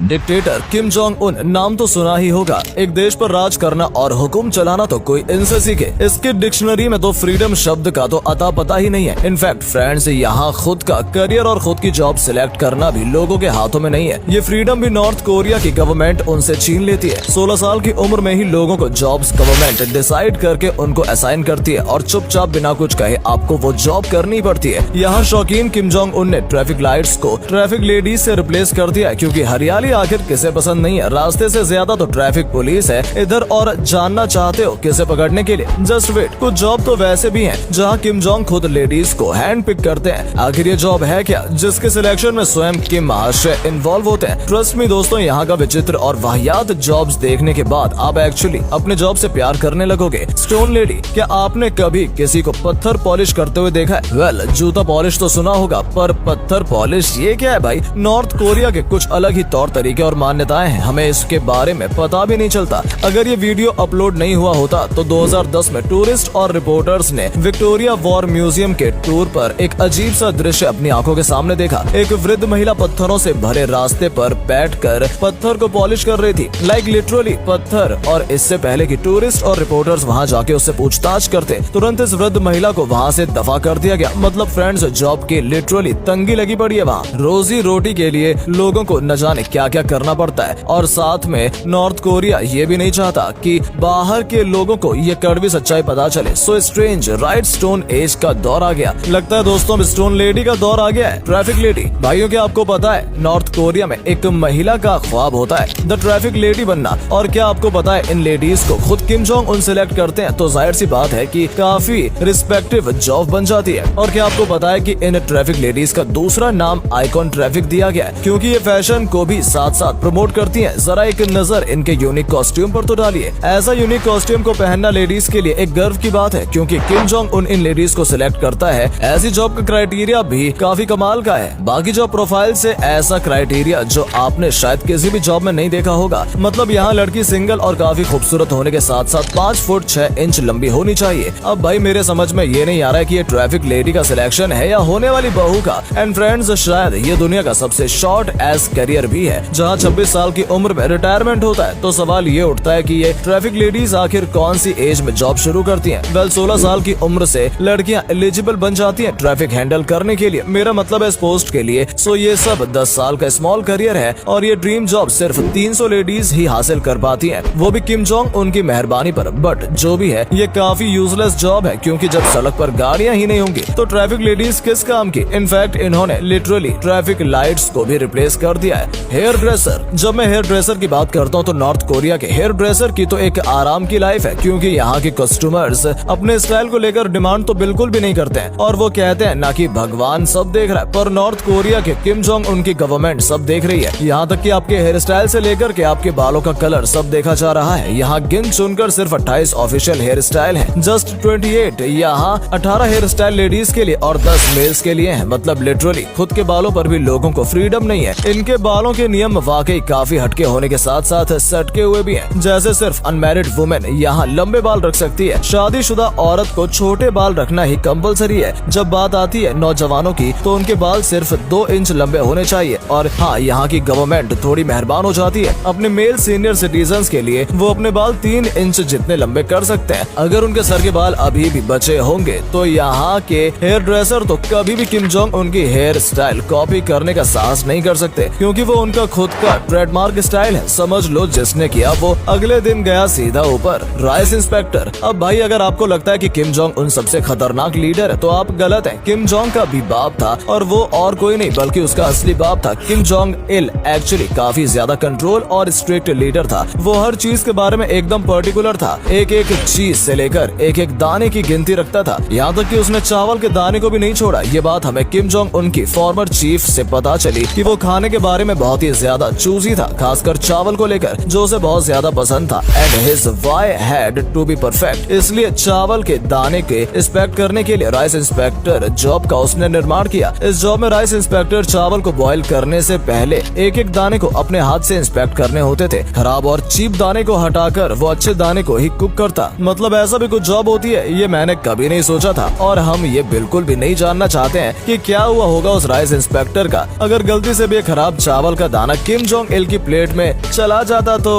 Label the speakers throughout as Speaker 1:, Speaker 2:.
Speaker 1: Dictator Kim Jong Un नाम तो सुना ही होगा। एक देश पर राज करना और हुक्म चलाना तो कोई इनसे सीखे। इसके डिक्शनरी में तो फ्रीडम शब्द का तो अता पता ही नहीं है। इनफैक्ट फ्रेंड्स, यहाँ खुद का करियर और खुद की जॉब सिलेक्ट करना भी लोगों के हाथों में नहीं है। ये फ्रीडम भी नॉर्थ कोरिया की गवर्नमेंट उनसे छीन लेती है। 16 साल की उम्र में ही लोगों को जॉब्स गवर्नमेंट डिसाइड करके उनको असाइन करती है और चुपचाप बिना कुछ कहे आपको वो जॉब करनी पड़ती है। यहाँ शौकीन किम जोंग उन ने ट्रैफिक लाइट्स को ट्रैफिक लेडीज से रिप्लेस कर दिया है, क्योंकि हरियाली आखिर किसे पसंद नहीं है। रास्ते से ज्यादा तो ट्रैफिक पुलिस है इधर, और जानना चाहते हो किसे पकड़ने के लिए? जस्ट वेट, कुछ जॉब तो वैसे भी हैं जहां किम जोंग खुद लेडीज को हैंड पिक करते हैं। आखिर ये जॉब है क्या जिसके सिलेक्शन में स्वयं किम महाशय इन्वॉल्व होते हैं? ट्रस्ट मी दोस्तों, यहाँ का विचित्र और वाहियात जॉब्स देखने के बाद आप एक्चुअली अपने जॉब से प्यार करने लगोगे। स्टोन लेडी, क्या आपने कभी किसी को पत्थर पॉलिश करते हुए देखा है? वेल, जूता पॉलिश तो सुना होगा, पर पत्थर पॉलिश ये क्या है भाई? नॉर्थ कोरिया के कुछ अलग ही तौर तरीके और मान्यताएं हैं, हमें इसके बारे में पता भी नहीं चलता। अगर ये वीडियो अपलोड नहीं हुआ होता तो 2010 में टूरिस्ट और रिपोर्टर्स ने विक्टोरिया वॉर म्यूजियम के टूर पर एक अजीब सा दृश्य अपनी आंखों के सामने देखा। एक वृद्ध महिला पत्थरों से भरे रास्ते पर बैठकर पत्थर को पॉलिश कर रही थी, लाइक लिटरली पत्थर। और इससे पहले कि टूरिस्ट और रिपोर्टर्स वहां जाके उससे पूछताछ करते, तुरंत इस वृद्ध महिला को वहां से दफा कर दिया गया। मतलब फ्रेंड्स, जॉब की लिटरली तंगी लगी पड़ी है वहाँ। रोजी रोटी के लिए लोगों को न जाने क्या क्या करना पड़ता है, और साथ में नॉर्थ कोरिया ये भी नहीं चाहता कि बाहर के लोगों को ये कड़वी सच्चाई पता चले। So strange, right? Stone age का दौर आ गया। लगता है दोस्तों स्टोन लेडी का दौर आ गया है। ट्रैफिक लेडी, भाइयों क्या आपको पता है नॉर्थ कोरिया में एक महिला का ख्वाब होता है द ट्रैफिक लेडी बनना। और क्या आपको पता है इन लेडीज को खुद किम जोंग उन सिलेक्ट करते हैं, तो जाहिर सी बात है कि काफी रिस्पेक्टिव जॉब बन जाती है। और क्या आपको पता है कि इन ट्रैफिक लेडीज का दूसरा नाम आइकॉन ट्रैफिक दिया गया है, क्योंकि ये फैशन को भी साथ साथ प्रमोट करती हैं। जरा एक नजर इनके यूनिक कॉस्ट्यूम पर तो डालिए। ऐसा यूनिक कॉस्ट्यूम को पहनना लेडीज के लिए एक गर्व की बात है, क्योंकि किम जोंग उन इन लेडीज को सिलेक्ट करता है। ऐसी जॉब का क्राइटेरिया भी काफी कमाल का है। बाकी जॉब प्रोफाइल से ऐसा क्राइटेरिया जो आपने शायद किसी भी जॉब में नहीं देखा होगा। मतलब यहाँ लड़की सिंगल और काफी खूबसूरत होने के साथ साथ 5 फुट 6 इंच लंबी होनी चाहिए। अब भाई मेरे समझ में ये नहीं आ रहा है कि ये ट्रैफिक लेडी का सिलेक्शन है या होने वाली बहू का। एंड फ्रेंड्स, शायद ये दुनिया का सबसे शॉर्ट एज करियर भी है, जहाँ 26 साल की उम्र में रिटायरमेंट होता है। तो सवाल ये उठता है कि ये ट्रैफिक लेडीज आखिर कौन सी एज में जॉब शुरू करती हैं? वेल, 16 साल की उम्र से लड़कियां एलिजिबल बन जाती हैं ट्रैफिक हैंडल करने के लिए। मेरा मतलब है इस पोस्ट के लिए। सो ये सब 10 साल का स्मॉल करियर है, और ये ड्रीम जॉब सिर्फ 300 लेडीज ही हासिल कर पाती हैं, वो भी किम जोंग उनकी मेहरबानी पर। बट जो भी है, ये काफी यूजलेस जॉब है, क्योंकि जब सड़क पर गाड़ियां ही नहीं होंगी तो ट्रैफिक लेडीज किस काम की? इनफैक्ट इन्होंने लिटरली ट्रैफिक लाइट्स को भी रिप्लेस कर दिया है। हेयर ड्रेसर, जब मैं हेयर ड्रेसर की बात करता हूँ तो नॉर्थ कोरिया के हेयर ड्रेसर की तो एक आराम की लाइफ है, क्योंकि यहाँ के कस्टमर्स अपने स्टाइल को लेकर डिमांड तो बिल्कुल भी नहीं करते हैं, और वो कहते हैं ना कि भगवान सब देख रहा है, पर नॉर्थ कोरिया के किम जोंग उनकी गवर्नमेंट सब देख रही है। यहाँ तक कि आपके हेयर स्टाइल से लेकर के आपके बालों का कलर सब देखा जा रहा है। यहाँ गिन चुनकर सिर्फ 28 ऑफिशियल हेयर स्टाइल है, जस्ट 28। यहाँ 18 हेयर स्टाइल लेडीज के लिए और 10 मेल्स के लिए है। मतलब लिटरली खुद के बालों पर भी लोगों को फ्रीडम नहीं है। इनके बालों के नियम वाकई काफी हटके होने के साथ साथ सटके हुए भी हैं। जैसे सिर्फ अनमैरिड वुमेन यहाँ लंबे बाल रख सकती है, शादीशुदा औरत को छोटे बाल रखना ही कंपलसरी है। जब बात आती है नौजवानों की तो उनके बाल सिर्फ 2 इंच लंबे होने चाहिए। और हाँ, यहाँ की गवर्नमेंट थोड़ी मेहरबान हो जाती है अपने मेल सीनियर सिटीजन्स के लिए, वो अपने बाल 3 इंच जितने लंबे कर सकते हैं। अगर उनके सर के बाल अभी भी बचे होंगे तो यहाँ के हेयर ड्रेसर तो कभी भी किम जोंग उनकी हेयर स्टाइल कॉपी करने का साहस नहीं कर सकते, क्योंकि वो उनका खुद का ट्रेडमार्क स्टाइल है। समझ लो जिसने किया वो अगले दिन गया सीधा ऊपर। राइस इंस्पेक्टर, अब भाई अगर आपको लगता है कि किम जोंग उन सबसे खतरनाक लीडर है तो आप गलत हैं। किम जोंग का भी बाप था, और वो और कोई नहीं बल्कि उसका असली बाप था। किम जोंग इल एक्चुअली काफी ज्यादा कंट्रोल और स्ट्रिक्ट लीडर था। वो हर चीज के बारे में एकदम पर्टिकुलर था, एक एक चीज से लेकर एक एक दाने की गिनती रखता था। यहाँ तक कि उसने चावल के दाने को भी नहीं छोड़ा। ये बात हमें किम जोंग उनकी फॉर्मर चीफ से पता चली कि वो खाने के बारे में बहुत ही ज्यादा चूजी था, खासकर चावल को लेकर, जो उसे बहुत ज्यादा पसंद था। And his wife had to be perfect. इसलिए चावल के दाने के इंस्पेक्ट करने के लिए राइस इंस्पेक्टर जॉब का उसने निर्माण किया। इस जॉब में राइस इंस्पेक्टर चावल को बॉईल करने से पहले एक एक दाने को अपने हाथ से इंस्पेक्ट करने होते थे। खराब और चीप दाने को हटाकर वो अच्छे दाने को ही कुक करता। मतलब ऐसा भी कुछ जॉब होती है, ये मैंने कभी नहीं सोचा था, और हम ये बिल्कुल भी नहीं जानना चाहते हैं कि क्या हुआ होगा उस राइस इंस्पेक्टर का अगर गलती से भी खराब चावल का दाना खाना किम जोंग इल की प्लेट में चला जाता तो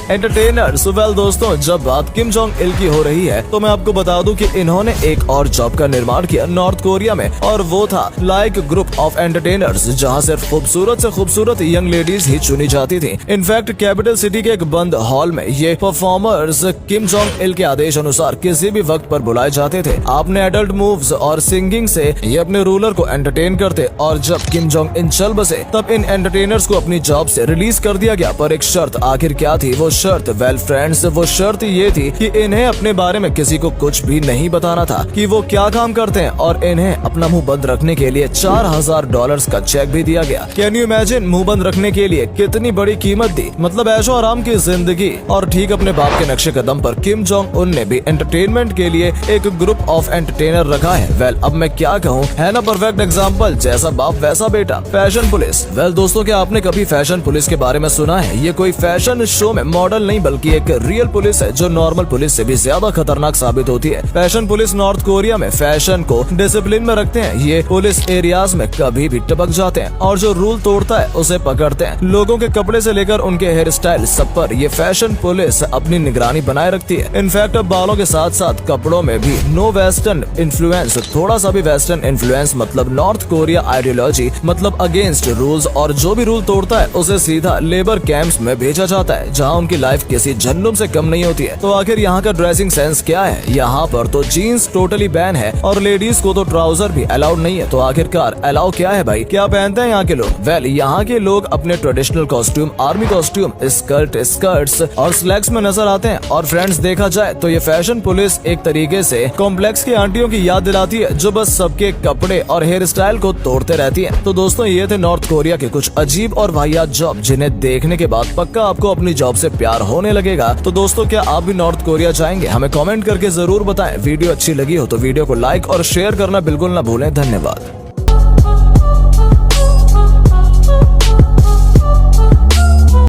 Speaker 1: एंटरटेनर्स। वेल दोस्तों, जब बात किम जोंग इल की हो रही है तो मैं आपको बता दूं कि इन्होंने एक और जॉब का निर्माण किया नॉर्थ कोरिया में, और वो था लाइक ग्रुप ऑफ एंटरटेनर्स, जहां सिर्फ खूबसूरत से खूबसूरत यंग लेडीज ही चुनी जाती थी। इनफैक्ट कैपिटल सिटी के एक बंद हॉल में ये परफॉर्मर्स किम जोंग इल के आदेश अनुसार किसी भी वक्त पर बुलाए जाते थे। आपने एडल्ट मूव्स और सिंगिंग से ये अपने रूलर को एंटरटेन करते, और जब किम जोंग इन चल बसे तब इन एंटरटेनर्स को अपनी जॉब से रिलीज कर दिया गया। पर एक शर्त, आखिर क्या थी वो शर्त? वेल फ्रेंड्स, वो शर्त ये थी कि इन्हें अपने बारे में किसी को कुछ भी नहीं बताना था कि वो क्या काम करते हैं, और इन्हें अपना मुंह बंद रखने के लिए $4000 का चेक भी दिया गया। Can you imagine? मुंह बंद रखने के लिए कितनी बड़ी कीमत दी, मतलब ऐशो आराम की जिंदगी। और ठीक अपने बाप के नक्शे कदम पर किम जोंग उन ने भी एंटरटेनमेंट के लिए एक ग्रुप ऑफ एंटरटेनर रखा है। वेल अब मैं क्या कहूँ, है ना परफेक्ट एग्जाम्पल, जैसा बाप वैसा बेटा। Fashion police. वेल दोस्तों, क्या आपने कभी फैशन पुलिस के बारे में सुना है? ये कोई फैशन शो में मॉडल नहीं बल्कि एक रियल पुलिस है जो नॉर्मल पुलिस से भी ज्यादा खतरनाक साबित होती है। फैशन पुलिस नॉर्थ कोरिया में फैशन को डिसिप्लिन में रखते हैं। ये पुलिस एरियाज में कभी भी टपक जाते हैं और जो रूल तोड़ता है उसे पकड़ते हैं। लोगों के कपड़े से लेकर उनके हेयर स्टाइल सब पर ये फैशन पुलिस अपनी निगरानी बनाए रखती है। इनफैक्ट अब बालों के साथ साथ कपड़ों में भी नो वेस्टर्न इन्फ्लुएंस, थोड़ा सा भी वेस्टर्न इन्फ्लुएंस मतलब नॉर्थ कोरिया आइडियोलॉजी, मतलब अगेंस्ट रूल्स, और जो भी रूल तोड़ता है उसे सीधा लेबर कैंप्स में भेजा जाता है जहां उनकी लाइफ किसी जहन्नुम से कम नहीं होती है। तो आखिर यहाँ का ड्रेसिंग सेंस क्या है? यहाँ पर तो जीन्स टोटली बैन है और लेडीज को तो ट्राउजर भी अलाउड नहीं है। तो आखिरकार अलाउ क्या है भाई? क्या पहनते हैं यहाँ के लोग? वेल यहाँ के लोग अपने traditional costume, army costume, skirts और स्लैक्स में नजर आते हैं। और फ्रेंड्स, देखा जाए तो ये फैशन पुलिस एक तरीके से कॉम्प्लेक्स की आंटियों की याद दिलाती है जो बस सबके कपड़े और हेयर स्टाइल को तोड़ते रहती है। तो दोस्तों, ये थे नॉर्थ कोरिया के कुछ अजीब और वाहियात जॉब जिन्हें देखने के बाद पक्का आपको अपनी जॉब से प्यार होने लगेगा। तो दोस्तों, क्या आप भी नॉर्थ कोरिया जाएंगे? हमें कमेंट करके जरूर बताएं। वीडियो अच्छी लगी हो तो वीडियो को लाइक और शेयर करना बिल्कुल ना भूलें। धन्यवाद।